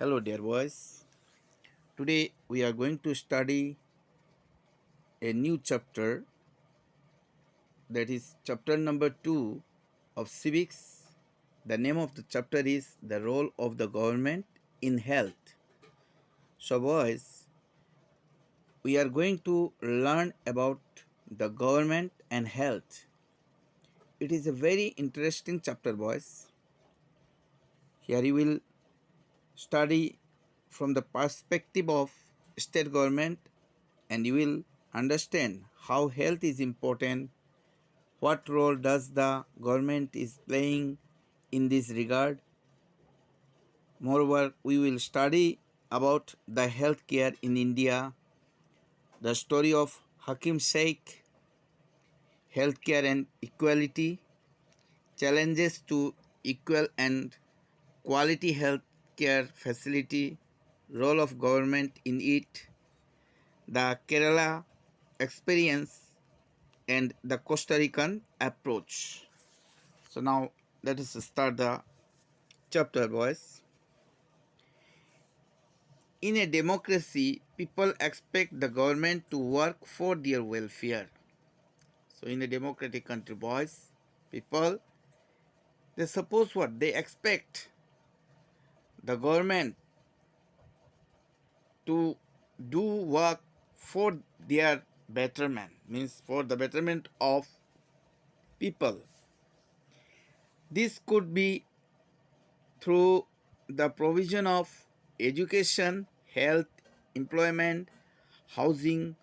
Hello, dear boys. Today we are going to study a new chapter, that is chapter number 2 of Civics. The name of the chapter is The Role of the Government in Health. So, boys, we are going to learn about the government and health. It is a very interesting chapter, boys. Here you will study from the perspective of state government and you will understand how health is important. What role does the government is playing in this regard? Moreover, we will study about the healthcare in India, the story of Hakim Sheikh, healthcare and equality, challenges to equal and quality healthcare facility, role of government in it, the Kerala experience, and the Costa Rican approach. So now let us start the chapter, boys. In a democracy, people expect the government to work for their welfare. So in a democratic country, boys, people, they suppose what? They expect the government to do work for their betterment, means for the betterment of people. This could be through the provision of education, health, employment, housing,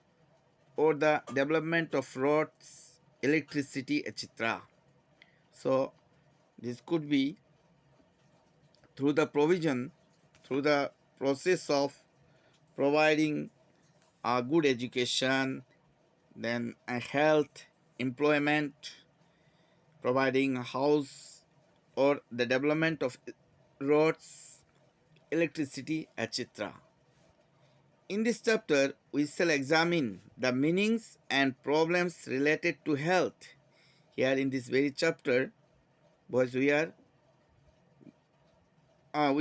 or the development of roads, electricity, etc. So, this could be through the provision, through the process of providing a good education, then a health, employment, providing a house, or the development of roads, electricity, etc. In this chapter, we shall examine the meanings and problems related to health. Here in this very chapter, boys, we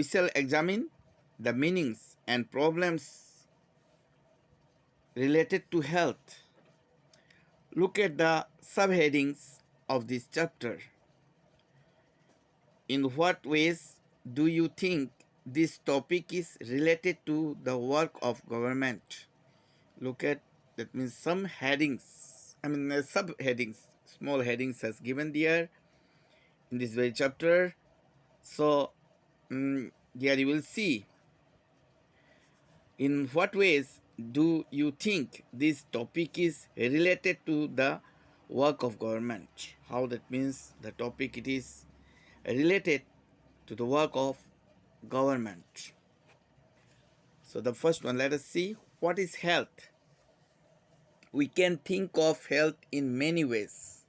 shall examine the meanings and problems related to health. Look at the subheadings of this chapter. In what ways do you think this topic is related to the work of government? Look at, that means some headings, subheadings, small headings as given there in this very chapter. So here you will see in what ways do you think this topic is related to the work of government. How that means the topic it is related to the work of government. So the first one, let us see what is health. We can think of health in many ways.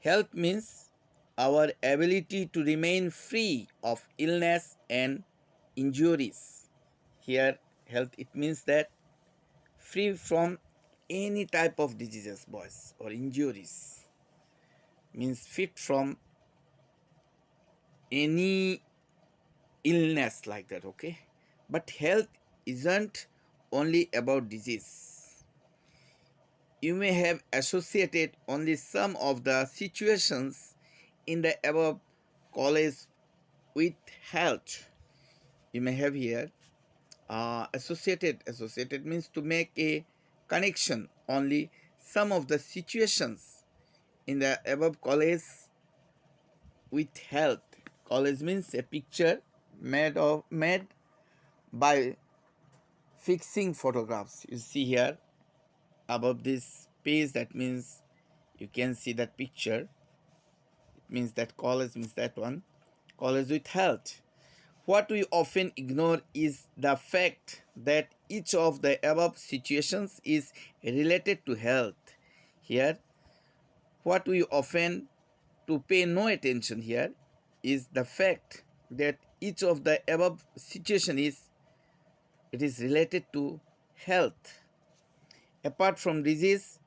Health means our ability to remain free of illness and injuries. Here, health, it means that free from any type of diseases, boys, or injuries. Means fit from any illness like that, okay? But health isn't only about disease. You may have associated only some of the situations in the above college with health. You may have here associated means to make a connection only some of the situations in the above college with health. College means a picture made by fixing photographs. You see here above this page, that means you can see that picture. It means that college means that one. College with health. What we often ignore is the fact that each of the above situations is related to health. Here, what we often to pay no attention here is the fact that each of the above situation is related to health. Apart from disease,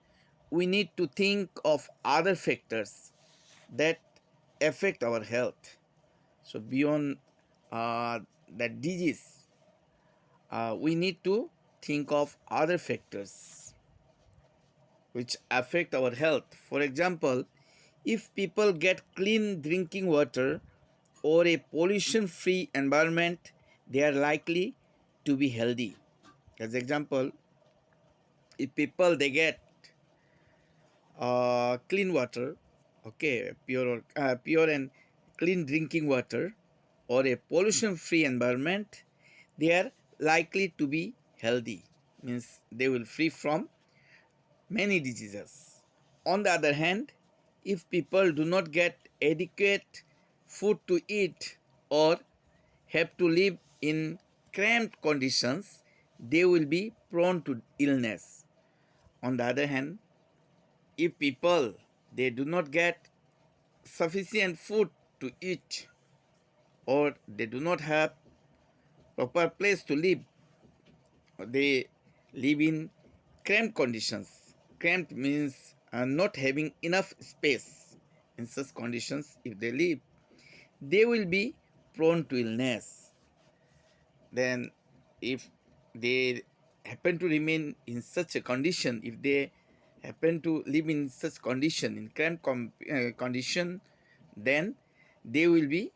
we need to think of other factors that affect our health. So beyond that disease, we need to think of other factors which affect our health. For example, if people get clean drinking water or a pollution free environment, they are likely to be healthy. As example, if people they get clean water, okay, pure and clean drinking water or a pollution free environment, they are likely to be healthy, means they will free from many diseases. On the other hand, if people do not get adequate food to eat or have to live in cramped conditions, they will be prone to illness. On the other hand, if people they do not get sufficient food to eat or they do not have proper place to live, they live in cramped conditions. Cramped means not having enough space. In such conditions, if they live, they will be prone to illness. Then, if they happen to remain in such a condition, if they happen to live in such condition, in cramped condition, then they will be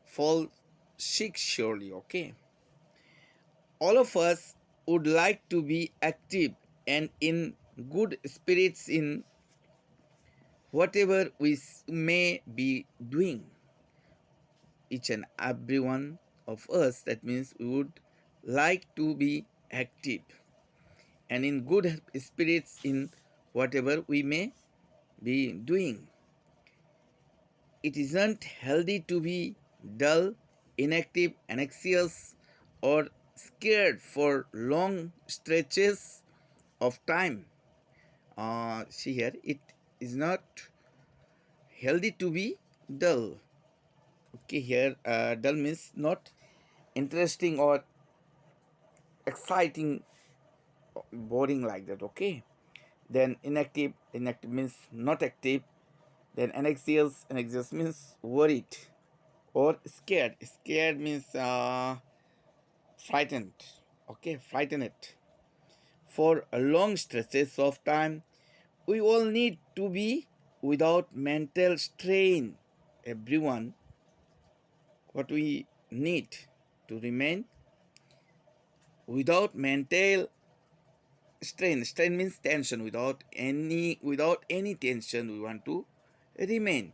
fall sick surely. Okay, all of us would like to be active and in good spirits in whatever we may be doing. Each and every one of us, that means we would like to be active and in good spirits in whatever we may be doing. It isn't healthy to be dull, inactive, anxious, or scared for long stretches of time. See here, it is not healthy to be dull. Okay, here dull means not interesting or exciting, boring like that. Okay, then inactive means not active. Then anxious means worried or scared. Scared means frightened. Okay, frightened. For long stretches of time, we all need to be without mental strain. Everyone, what we need to remain without mental strain. Strain means tension. Without any tension, we want to remain.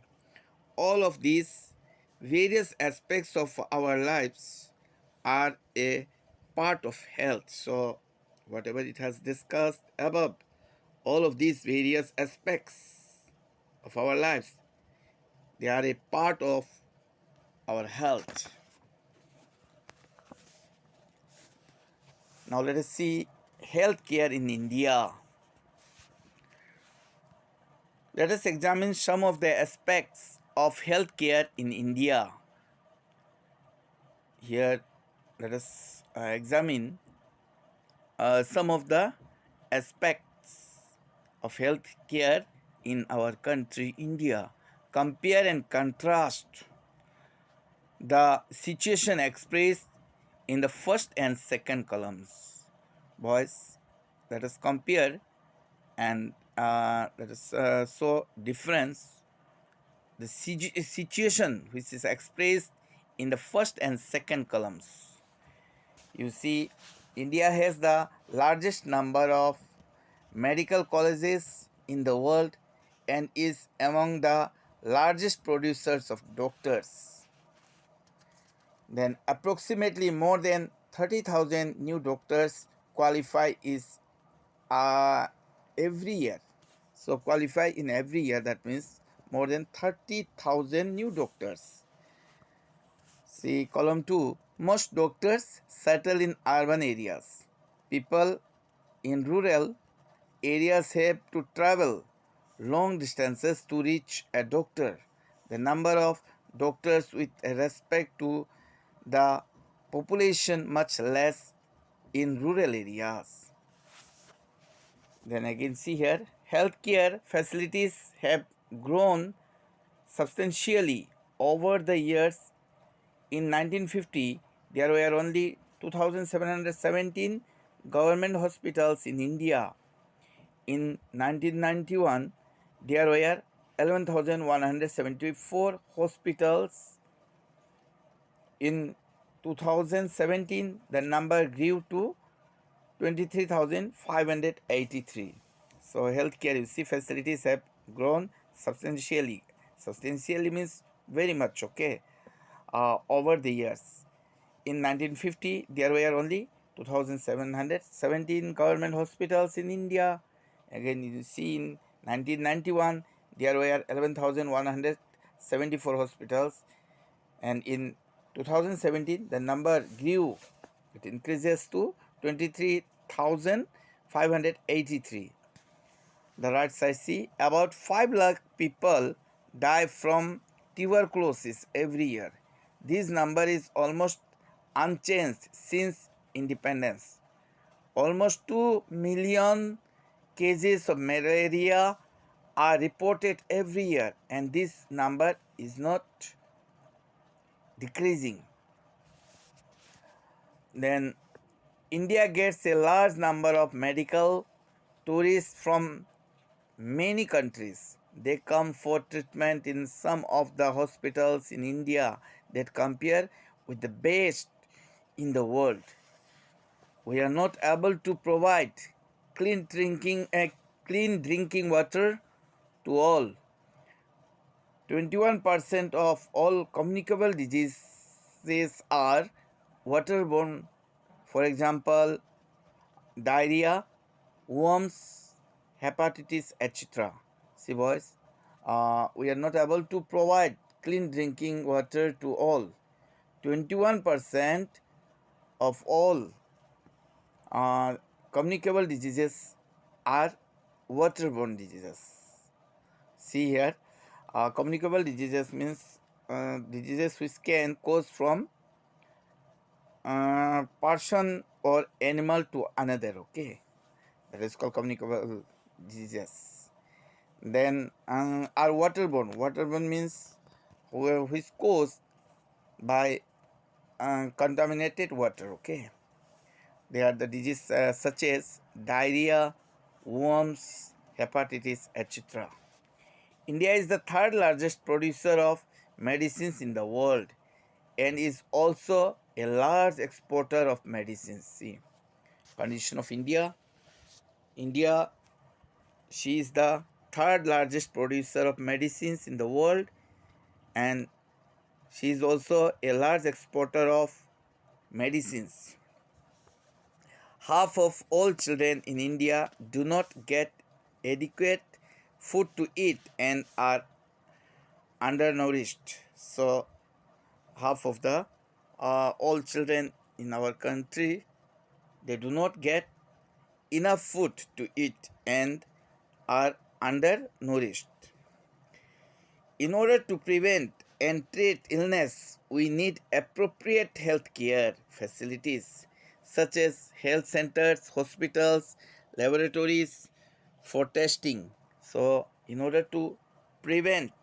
All of these various aspects of our lives are a part of health. So, whatever it has discussed above, all of these various aspects of our lives, they are a part of our health. Now, let us see healthcare in India. Let us examine some of the aspects of healthcare in India. Here, let us examine some of the aspects of healthcare in our country, India. Compare and contrast the situation expressed in the first and second columns. Boys, let us compare and let us show difference. The situation which is expressed in the first and second columns. You see, India has the largest number of medical colleges in the world and is among the largest producers of doctors. Then approximately more than 30,000 new doctors qualify every year. So qualify in every year, that means more than 30,000 new doctors. See column 2, most doctors settle in urban areas. People in rural areas have to travel long distances to reach a doctor. The number of doctors with respect to the population much less in rural areas. Then again see here, healthcare facilities have grown substantially over the years. In 1950, there were only 2,717 government hospitals in India. In 1991, there were 11,174 hospitals. In 2017, the number grew to 23,583. So healthcare, you see, facilities have grown substantially. Substantially means very much, okay, over the years. In 1950, there were only 2,717 government hospitals in India. Again, you see, in 1991, there were 11,174 hospitals, and in 2017, the number grew. It increases to 23,583. The right side, see, about 5 lakh people die from tuberculosis every year. This number is almost unchanged since independence. Almost 2 million cases of malaria are reported every year, and this number is not decreasing. Then India gets a large number of medical tourists from many countries. They come for treatment in some of the hospitals in India that compare with the best in the world. We are not able to provide clean drinking water to all. 21% of all communicable diseases are waterborne. For example, diarrhea, worms, hepatitis, etc. See, boys, we are not able to provide clean drinking water to all. 21% of all communicable diseases are waterborne diseases. See here, communicable diseases means diseases which can cause from person or animal to another, okay? That is called communicable diseases. Then are waterborne. Waterborne means which caused by contaminated water, okay? They are the diseases such as diarrhea, worms, hepatitis, etc. India is the third largest producer of medicines in the world and is also a large exporter of medicines. See, condition of India. India, she is the third largest producer of medicines in the world, and she is also a large exporter of medicines. Half of all children in India do not get adequate food to eat and are undernourished. So, half of the all children in our country, they do not get enough food to eat and are undernourished. In order to prevent and treat illness, we need appropriate health care facilities such as health centers, hospitals, laboratories for testing. So, in order to prevent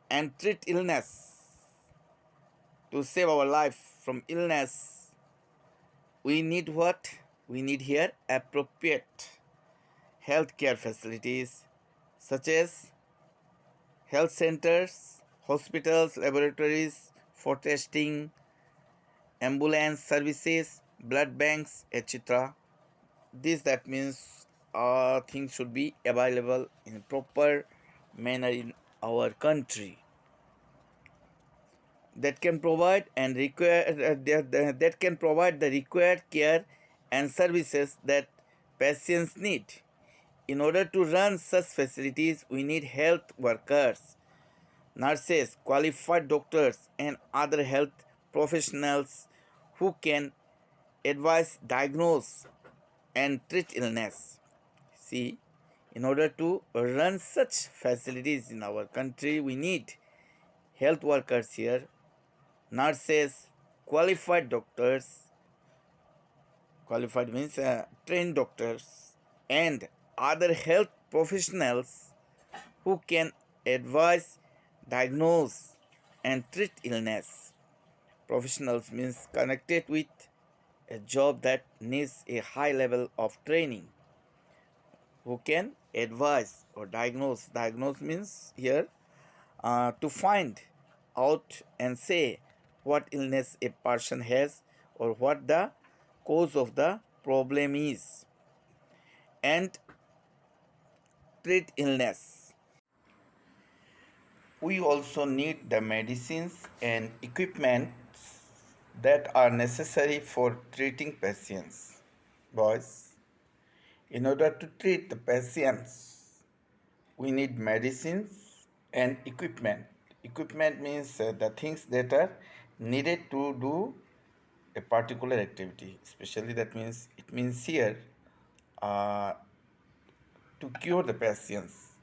and treat illness, to save our life from illness, we need what? We need here appropriate healthcare facilities such as health centers, hospitals, laboratories for testing, ambulance services, blood banks, etc. That means things should be available in proper manner in our country that can provide and that can provide the required care and services that patients need. In order to run such facilities, we need health workers, nurses, qualified doctors, and other health professionals who can advise, diagnose, and treat illness. See, in order to run such facilities in our country, we need health workers here, nurses, qualified doctors, qualified means trained doctors, and other health professionals who can advise, diagnose, and treat illness. Professionals means connected with a job that needs a high level of training, who can advise or diagnose. Diagnose means here to find out and say what illness a person has or what the cause of the problem is, and treat illness. We also need the medicines and equipment that are necessary for treating patients. Boys, in order to treat the patients, we need medicines and equipment. Equipment means the things that are needed to do a particular activity. Especially that means it means here uh, to cure the patients.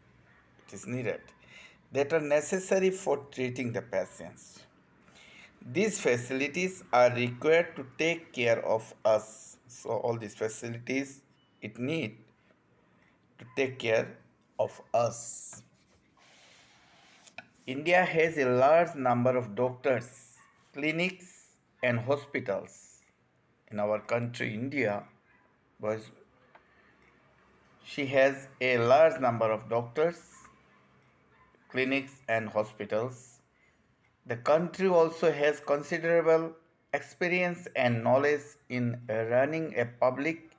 It is needed that are necessary for treating the patients. These facilities are required to take care of us. So all these facilities it need to take care of us. India has a large number of doctors, clinics and hospitals. In our country India, was she has a large number of doctors, clinics and hospitals. The country also has considerable experience and knowledge in running a public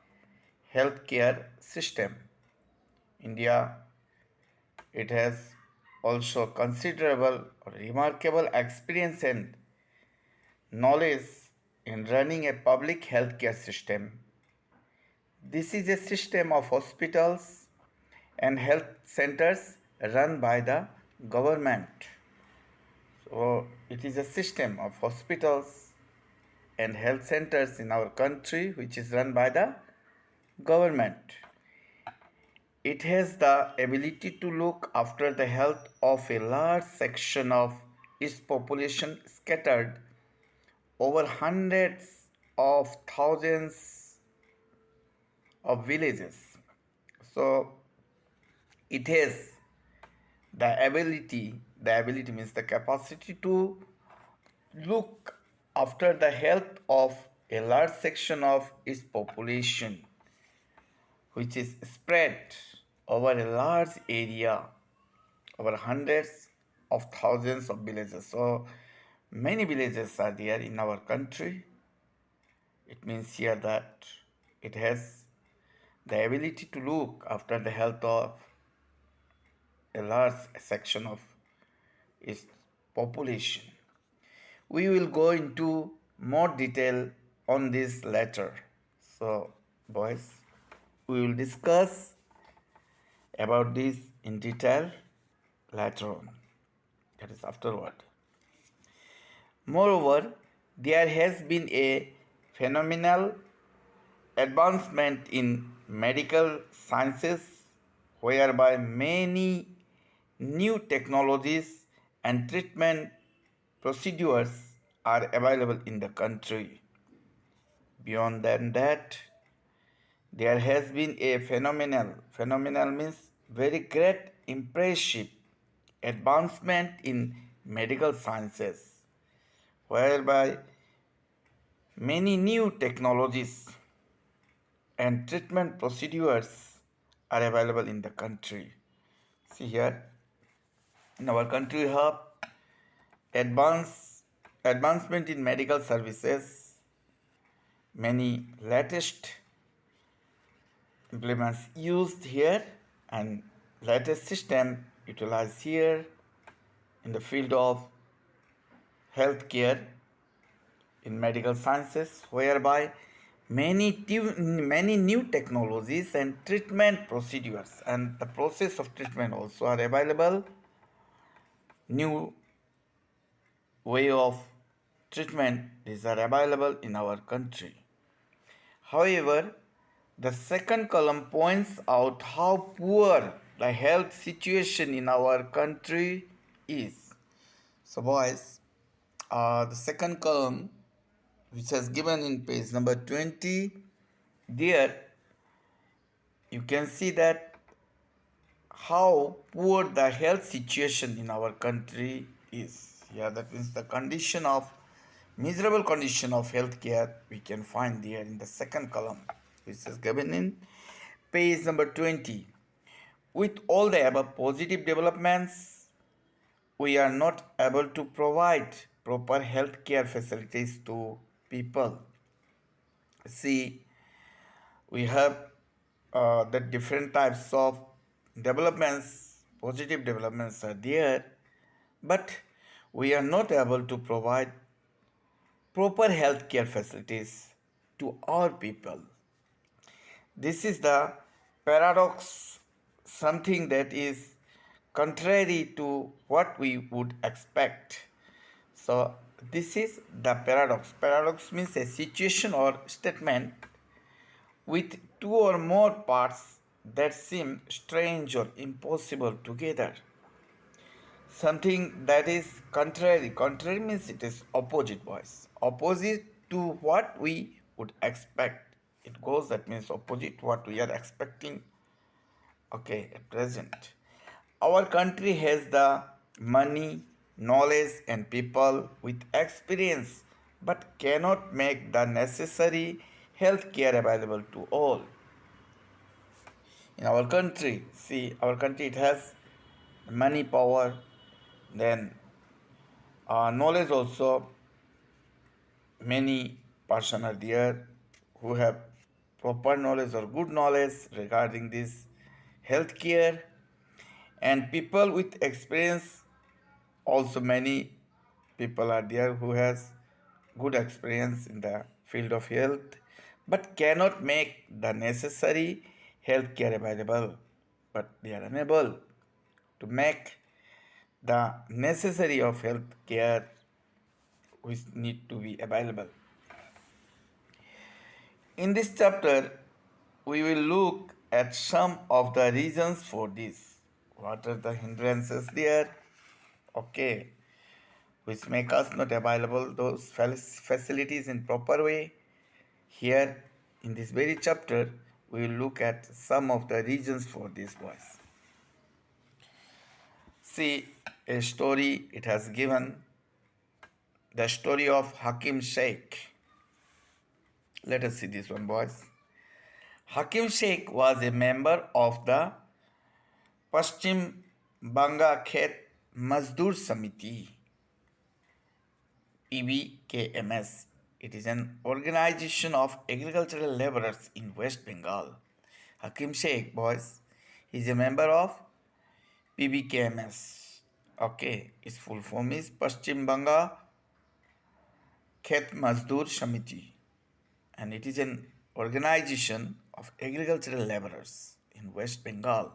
healthcare system. India, it has also considerable or remarkable experience and knowledge in running a public healthcare system. This is a system of hospitals and health centers run by the government. So it is a system of hospitals and health centers in our country which is run by the government. It has the ability to look after the health of a large section of its population scattered over hundreds of thousands of villages. So it has the ability means the capacity to look after the health of a large section of its population, which is spread over a large area, over hundreds of thousands of villages. So many villages are there in our country. It means here that it has the ability to look after the health of a large section of its population. We will go into more detail on this later. So, boys, we will discuss about this in detail later on, that is afterward. Moreover, there has been a phenomenal advancement in medical sciences whereby many new technologies and treatment procedures are available in the country. Beyond that, there has been a phenomenal means very great impressive advancement in medical sciences whereby many new technologies and treatment procedures are available in the country. See here, in our country we have advance advancement in medical services, many latest implements used here and latest system utilized here in the field of healthcare in medical sciences whereby many new technologies and treatment procedures and the process of treatment also are available. New way of treatment these are available in our country. However, the second column points out how poor the health situation in our country is. So, boys, the second column, which is given in page number 20, there you can see that how poor the health situation in our country is. Yeah, that means the condition of Miserable condition of healthcare we can find there in the second column, which is given in page number 20. With all the above positive developments, we are not able to provide proper healthcare facilities to people. See, we have the different types of developments, positive developments are there, but we are not able to provide proper healthcare facilities to our people. This is the paradox, something that is contrary to what we would expect. So, this is the paradox. Paradox means a situation or statement with two or more parts that seem strange or impossible together. Something that is contrary. Contrary means it is opposite, boys. Opposite to what we would expect. It goes, that means opposite what we are expecting. Okay, at present. Our country has the money, knowledge, and people with experience but cannot make the necessary health care available to all. In our country, see, our country, it has money, power, then knowledge also. Many person are there who have proper knowledge or good knowledge regarding this healthcare, and people with experience also. Many people are there who has good experience in the field of health but cannot make the necessary healthcare available, but they are unable to make the necessary of health care which need to be available. In this chapter, we will look at some of the reasons for this. What are the hindrances there? Okay, which make us not available those facilities in proper way. Here, in this very chapter, we will look at some of the reasons for this, boys. See, a story it has given, the story of Hakim Sheikh. Let us see this one, boys. Hakim Sheikh was a member of the Paschim Banga Khet Mazdoor Samiti, PBKMS. It is an organization of agricultural laborers in West Bengal. Hakim Sheikh, boys, he is a member of PBKMS. Okay, its full form is Paschim Banga Khet Mazdoor Samiti, and it is an organization of agricultural laborers in West Bengal.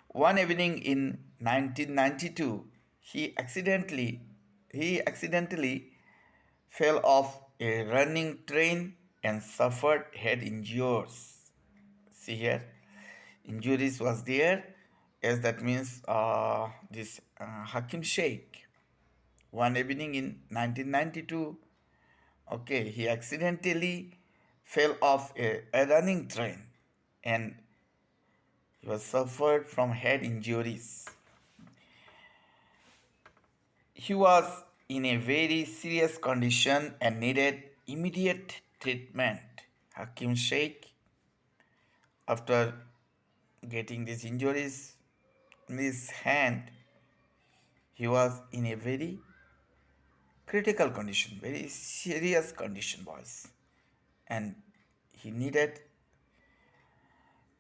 One evening in 1992, he accidentally fell off a running train and suffered head injuries. See here, injuries was there, as that means this Hakim Sheikh. One evening in 1992, okay, he accidentally fell off a running train and he was suffered from head injuries. He was in a very serious condition and needed immediate treatment. Hakim Sheikh, after getting these injuries in his hand, he was in a very critical condition, very serious condition, boys, and he needed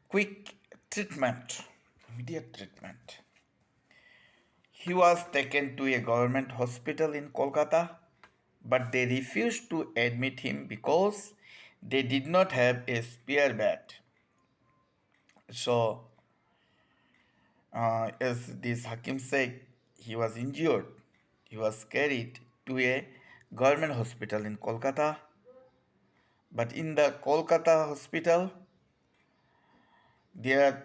quick treatment, immediate treatment. He was taken to a government hospital in Kolkata, but they refused to admit him because they did not have a spare bed. So, as this Hakim said, he was injured. He was carried to a government hospital in Kolkata, but in the Kolkata hospital, there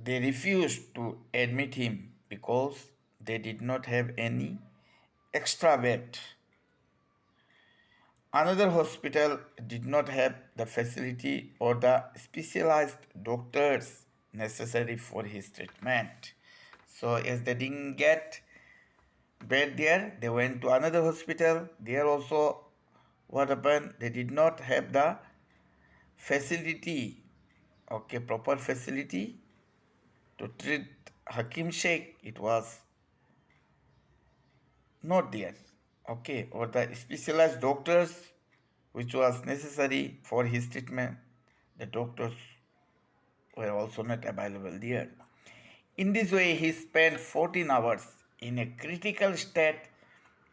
they refused to admit him because they did not have any extra bed. Another hospital did not have the facility or the specialized doctors necessary for his treatment. So, as they didn't get bed there. They went to another hospital. There also, what happened? They did not have the facility, okay, proper facility to treat Hakim Sheikh. It was not there, okay, or the specialized doctors which was necessary for his treatment. The doctors were also not available there. In this way, he spent 14 hours in a critical state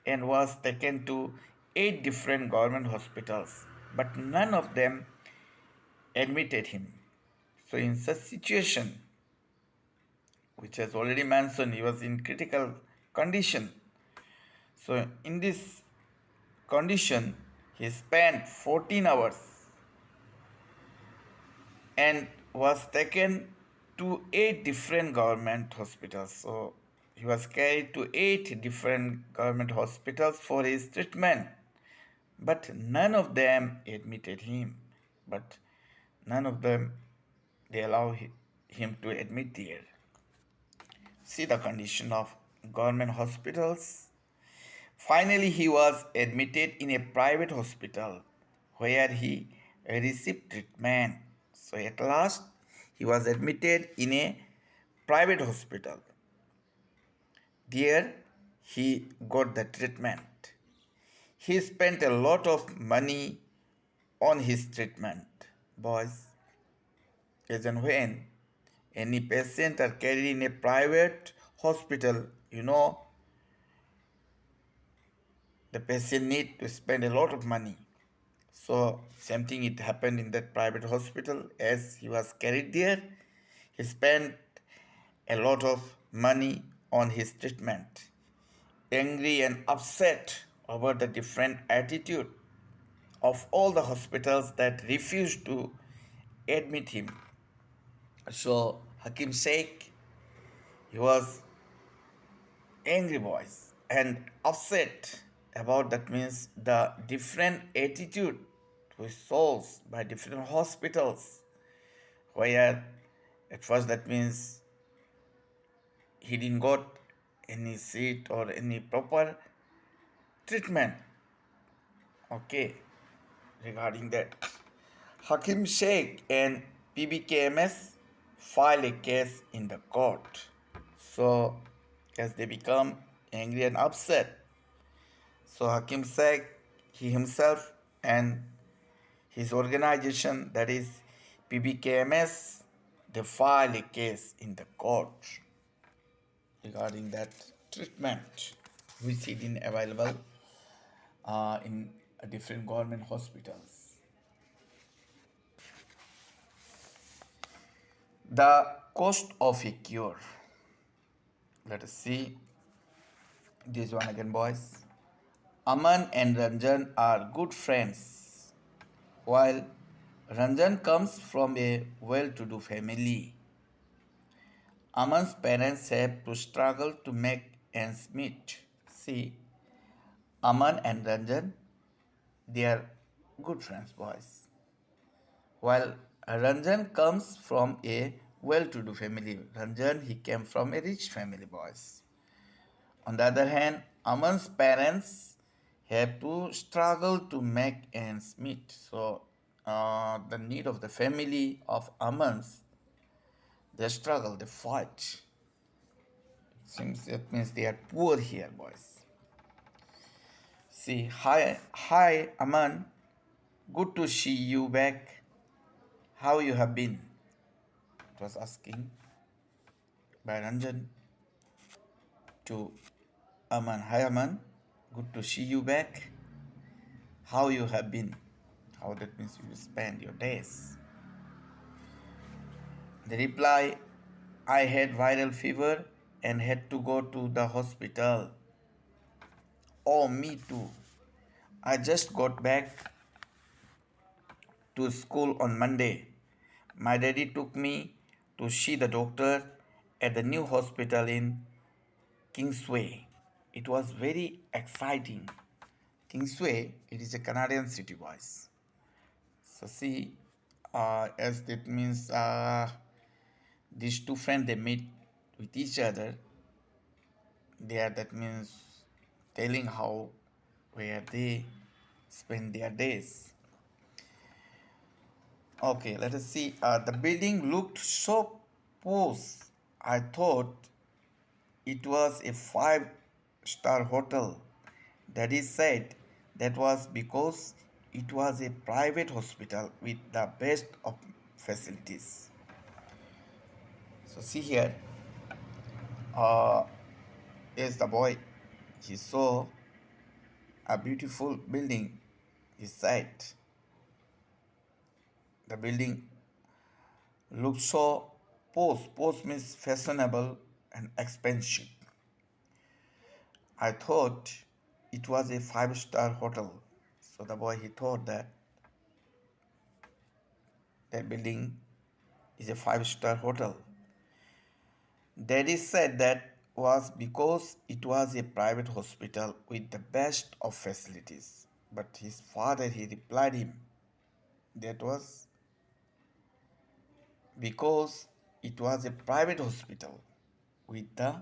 and was taken to 8 different government hospitals, but none of them admitted him. So, in such situation, which has already mentioned, he was in critical condition. So, in this condition, he spent 14 hours and was taken to 8 different government hospitals. So he was carried to 8 different government hospitals for his treatment, but none of them admitted him. But none of them they allow him to admit there. See the condition of government hospitals. Finally, he was admitted in a private hospital where he received treatment. So, at last, he was admitted in a private hospital. There, he got the treatment. He spent a lot of money on his treatment. Boys, as and when any patient are carried in a private hospital, the patient need to spend a lot of money. So same thing it happened in that private hospital. As he was carried there, he spent a lot of money on his treatment. Angry and upset over the different attitude of all the hospitals that refused to admit him. So Hakim Sheikh, he was angry boys and upset about that means the different attitude which shows by different hospitals where at first that means he didn't got any seat or any proper treatment, okay, regarding that. Hakim Sheikh and PBKMS filed a case in the court. So as they become angry and upset, so Hakim Sheikh, he himself and his organization, that is PBKMS, they filed a case in the court regarding that treatment which is available in different government hospitals. The cost of a cure. Let us see this one again, boys. Aman and Ranjan are good friends. While Ranjan comes from a well to do family, Aman's parents have to struggle to make ends meet. See, Aman and Ranjan, they are good friends, boys. While Ranjan comes from a well to do family, Ranjan, he came from a rich family, boys. On the other hand, Aman's parents have to struggle to make ends meet. So, the need of the family of Aman's, they struggle, they fight. Seems that means they are poor here, boys. See, hi, Aman. Good to see you back. How you have been? It was asking by Ranjan to Aman. Hi, Aman. Good to see you back. How you have been? How that means you spend your days. The reply, I had viral fever and had to go to the hospital. Oh, me too. I just got back to school on Monday. My daddy took me to see the doctor at the new hospital in Kingsway. It was very exciting. Kingsway, it is a Canadian city, boys. So see, as that means these two friends they meet with each other. There, that means telling how where they spend their days. Okay, let us see. The building looked so posh. I thought it was a five-star hotel. Daddy said that was because it was a private hospital with the best of facilities. So see here, uh, is the boy. He saw a beautiful building. He said the building looked so posh. Posh means fashionable and expensive. I thought it was a five-star hotel. So the boy he thought that that building is a five-star hotel. Daddy said that was because it was a private hospital with the best of facilities. But his father he replied him that was because it was a private hospital with the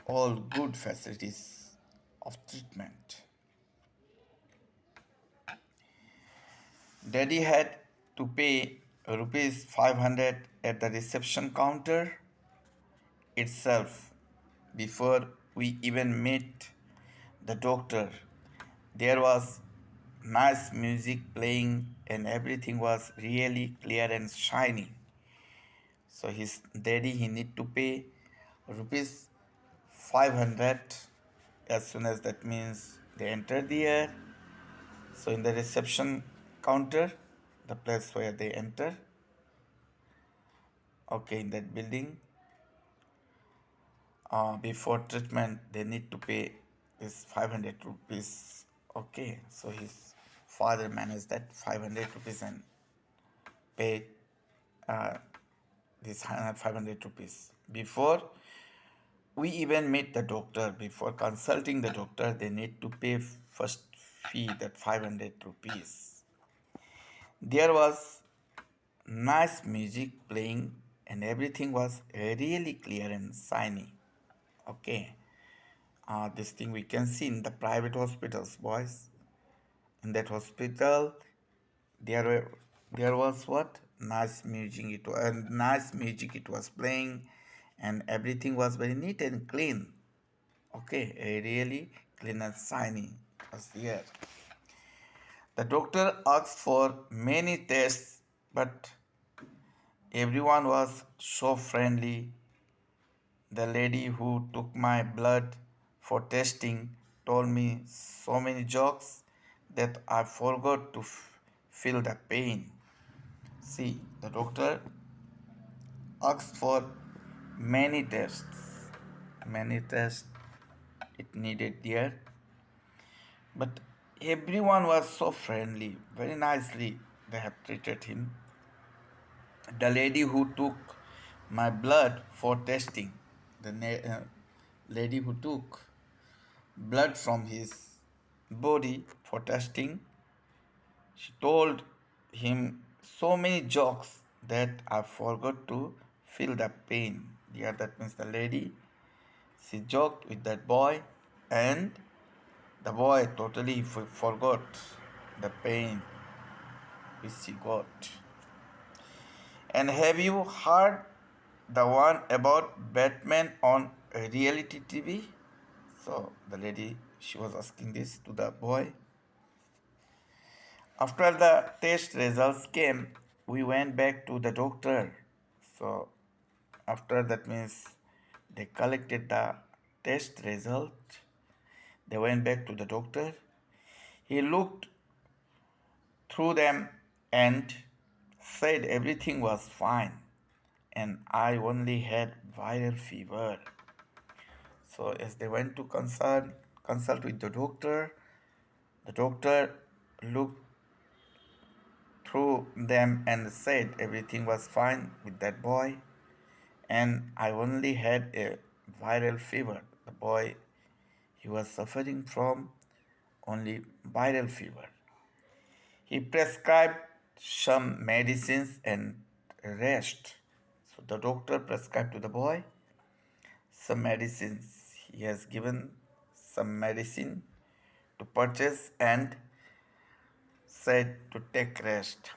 all good facilities of treatment. Daddy had to pay rupees 500 at the reception counter itself before we even met the doctor. There was nice music playing and everything was really clear and shiny. So his daddy he need to pay rupees 500 as soon as that means they enter the air. So in the reception counter, the place where they enter, okay, in that building, before treatment they need to pay this 500 rupees. Okay, so his father managed that 500 rupees and paid uh, this 500 rupees. Before we even meet the doctor, before consulting the doctor, they need to pay first fee that 500 rupees. There was nice music playing and everything was really clear and shiny. Okay, this thing we can see in the private hospitals, boys. In that hospital, there were there was what nice music. It was nice music. It was playing, and everything was very neat and clean. Okay, a really clean and shiny was there. The doctor asked for many tests, but everyone was so friendly. The lady who took my blood for testing told me so many jokes that I forgot to feel the pain. See, the doctor asked for many tests. Many tests it needed there. But everyone was so friendly, very nicely they have treated him. The lady who took my blood for testing, the lady who took blood from his body for testing, she told him so many jokes that I forgot to feel the pain. Yeah, that means the lady, she joked with that boy, and the boy totally forgot the pain which he got. And have you heard the one about Batman on reality TV? So the lady, she was asking this to the boy. After the test results came, we went back to the doctor. So after that means they collected the test result. They went back to the doctor. He looked through them and said everything was fine and I only had viral fever. So as they went to consult with the doctor looked through them and said everything was fine with that boy and I only had a viral fever. The boy he was suffering from only viral fever. He prescribed some medicines and rest. So the doctor prescribed to the boy some medicines. He has given some medicine to purchase and said to take rest.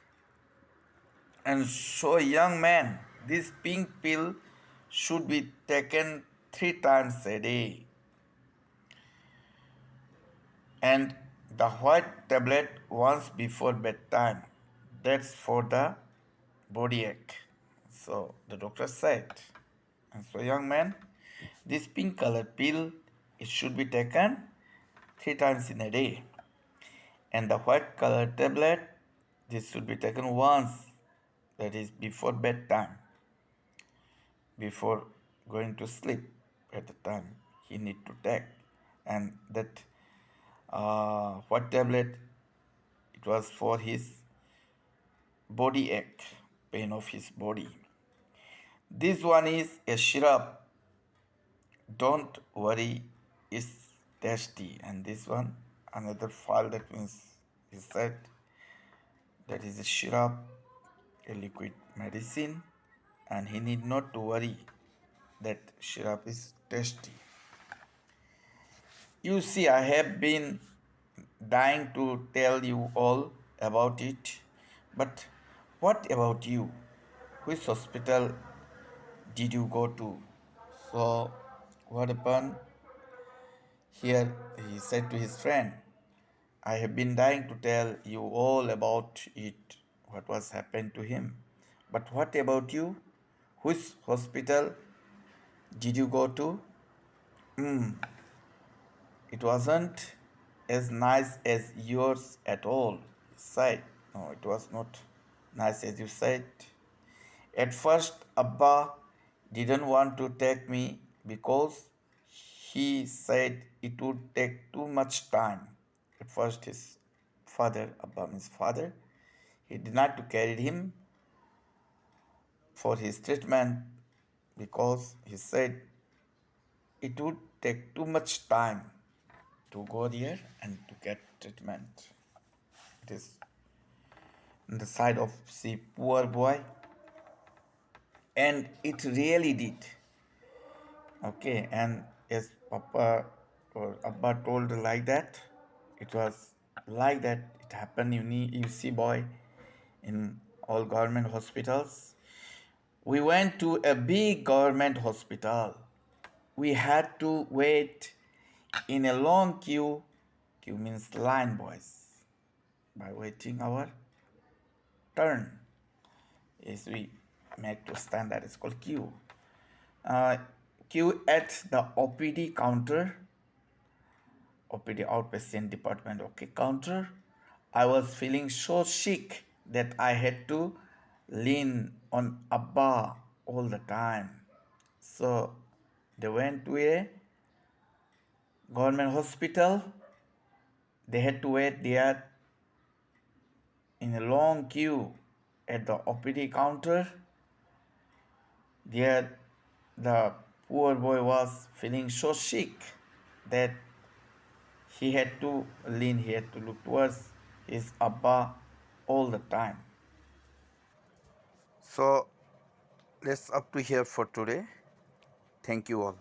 And so, young man, this pink pill should be taken 3 times a day, and the white tablet once before bedtime. That's for the body ache. So the doctor said. And so, young man, this pink color pill it should be taken 3 times in a day, and the white color tablet this should be taken once, that is before bedtime, before going to sleep at the time he need to take. And that white tablet it was for his body ache, pain of his body. This one is a syrup, don't worry, it's tasty. And this one another file, that means he said that is a syrup, a liquid medicine, and he need not to worry that syrup is tasty. You see, I have been dying to tell you all about it, but what about you? Which hospital did you go to? So, what happened? Here he said to his friend, I have been dying to tell you all about it, what was happened to him. But what about you? Which hospital did you go to? It wasn't as nice as yours at all, he said. No, it was not nice as you said. At first, Abba didn't want to take me because he said it would take too much time. At first, his father, Abba means father, he denied to carry him for his treatment because he said it would take too much time to go there and to get treatment. It is on the side of the poor boy, and it really did. Okay, and as Papa or Abba told like that, it was like that. It happened. You see, boy, in all government hospitals. We went to a big government hospital. We had to wait in a long queue. Queue means line, boys. By waiting our turn, is we make to stand, that is called queue. Queue at the OPD counter, OPD outpatient department, okay, counter. I was feeling so sick that I had to lean on Abba all the time. So they went to a government hospital. They had to wait there in a long queue at the OPD counter. There, the poor boy was feeling so sick that he had to lean, he had to look towards his Abba all the time. So, let's up to here for today. Thank you all.